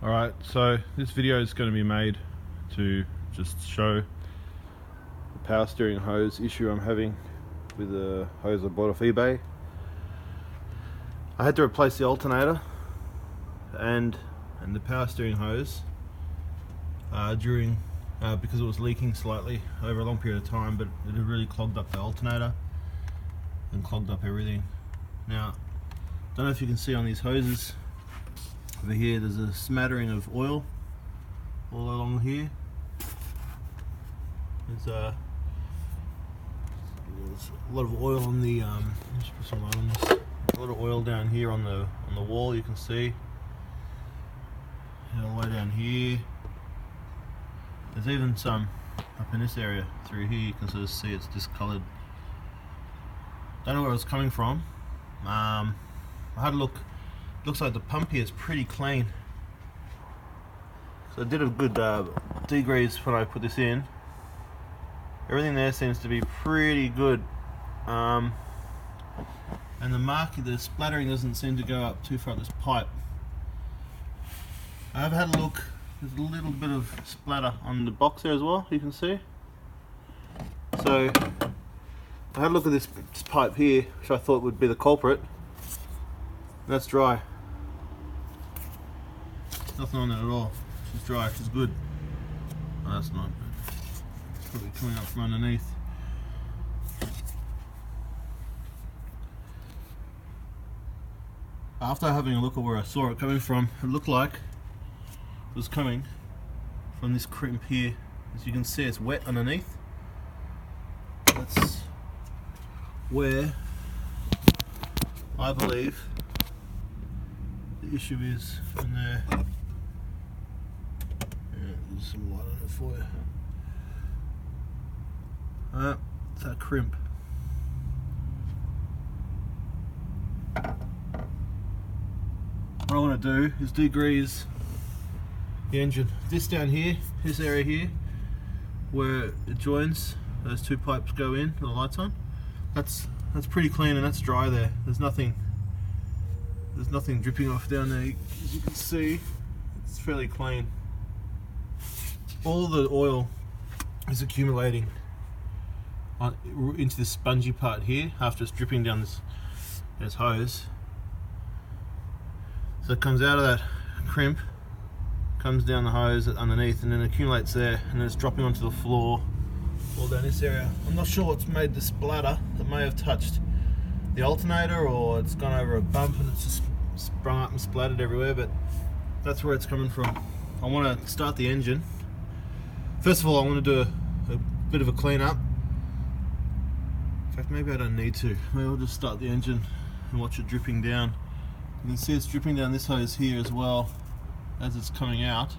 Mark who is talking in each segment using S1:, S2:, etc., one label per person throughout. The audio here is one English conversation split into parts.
S1: Alright, so this video is going to be made to just show the power steering hose issue I'm having with the hose I bought off eBay. I had to replace the alternator and the power steering hose because it was leaking slightly over a long period of time, but it had really clogged up the alternator and clogged up everything. Now, don't know if you can see on these hoses over here, there's a smattering of oil all along here. There's a lot of oil on the just put some light on this. A lot of oil down here on the wall, you can see. And all the way down here. There's even some up in this area through here. You can sort of see it's discoloured. Don't know where it was coming from. I had a look. Looks like the pump here is pretty clean. So I did a good degrease when I put this in. Everything there seems to be pretty good. And the splattering doesn't seem to go up too far up this pipe. I've had a look. There's a little bit of splatter on the box there as well, you can see. So I had a look at this pipe here, which I thought would be the culprit. That's dry. Nothing on it at all. She's dry, she's good. Oh, that's not good. It's probably coming up from underneath. After having a look at where I saw it coming from, it looked like it was coming from this crimp here. As you can see, it's wet underneath. That's where I believe the issue is in there. Yeah, there's some light on it for you. It's that crimp. What I want to do is degrease the engine. This down here, this area here, where it joins, those two pipes go in, the lights on. That's pretty clean and that's dry there. There's nothing dripping off down there. As you can see, it's fairly clean. All the oil is accumulating into this spongy part here after it's dripping down this hose. So it comes out of that crimp, comes down the hose underneath, and then accumulates there, and then it's dropping onto the floor all down this area. I'm not sure what's made the splatter. It may have touched the alternator, or it's gone over a bump and it's just sprung up and splattered everywhere, but that's where it's coming from. I want to start the engine. First of all, I want to do a bit of a clean up. In fact, maybe I don't need to. Maybe I'll just start the engine and watch it dripping down. You can see it's dripping down this hose here as well as it's coming out.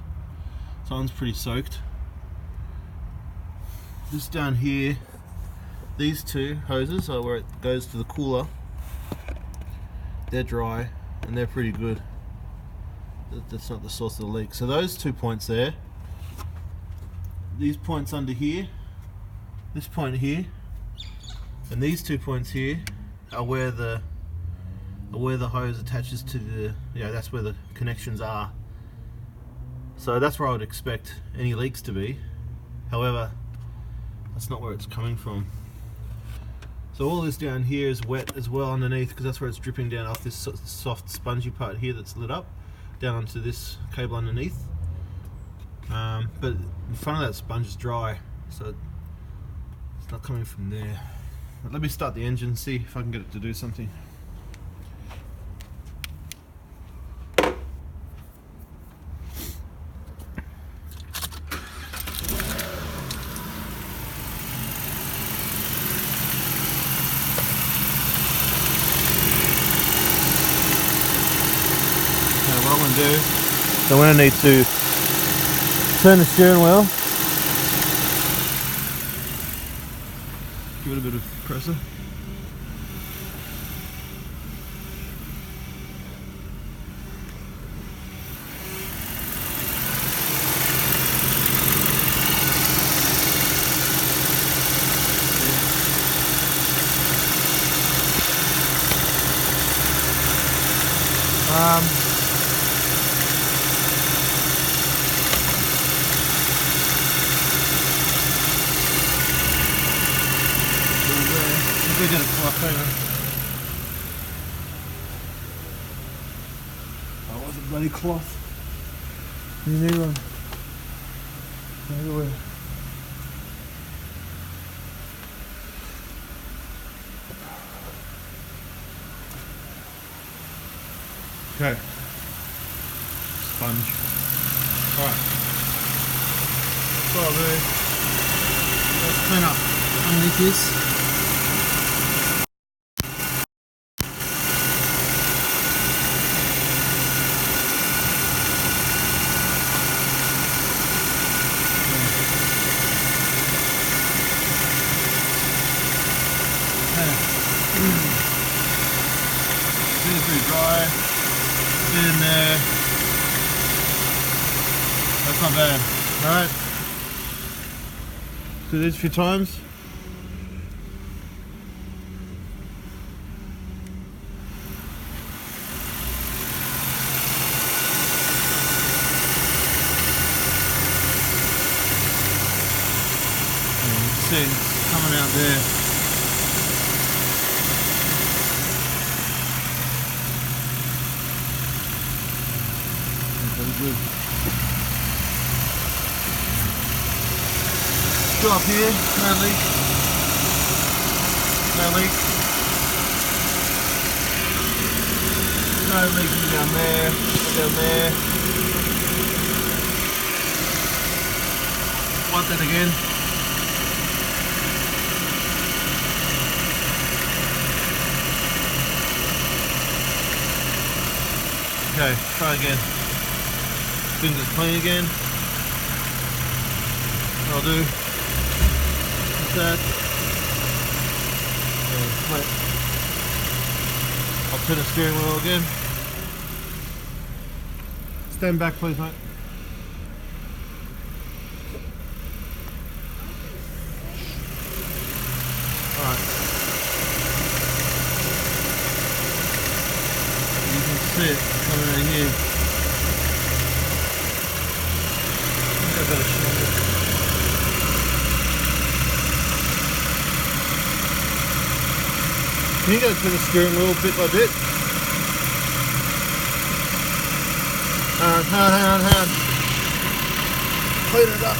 S1: So one's pretty soaked. Just down here, these two hoses are where it goes to the cooler. They're dry and they're pretty good. That's not the source of the leak. So those 2 points there, these points under here, this point here, and these 2 points here are where the hose attaches to the, that's where the connections are. So that's where I would expect any leaks to be. However, that's not where it's coming from. So all this down here is wet as well underneath, because that's where it's dripping down off this soft spongy part here that's lit up down onto this cable underneath. But in front of that sponge is dry, so it's not coming from there. But let me start the engine, see if I can get it to do something. What I'm going to do, so I'm going to need to turn the steering wheel, give it a bit of pressure. better get a cloth, hang on. Oh, what's a bloody cloth? You need one. Everywhere. Okay. Sponge. Alright. That's all there. Let's clean up underneath this. It's pretty dry. Get in there. That's not bad. Alright. Do this a few times. You can see it's coming out there. Very good. Go up here, no leak. No leak. No leaking down there, down there. Want that again. Okay, try again. Fingers clean again. I'll do that. Wait. I'll turn the steering wheel again. Stand back, please, mate. Alright. You can see it coming in here. Can you go through the steering wheel bit by bit? Hang on. Clean it up.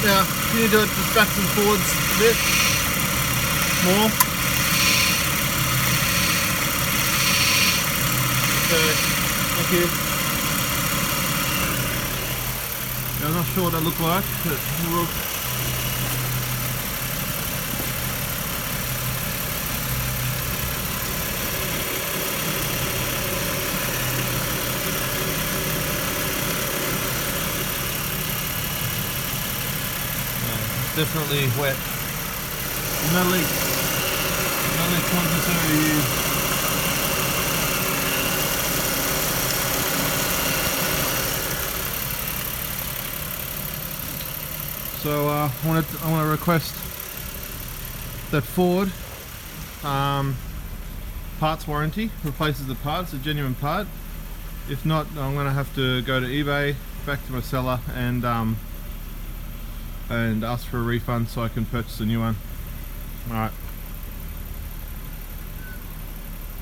S1: Now, can you do it just backs and forwards a bit? More? Okay, thank you. Now, I'm not sure what that looked like, but look. Definitely wet. No leak. No leak necessary here. So I want to request that Ford parts warranty replaces the part. It's a genuine part. If not, I'm going to have to go to eBay, back to my seller, and ask for a refund so I can purchase a new one. Alright.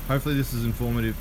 S1: Hopefully this is informative.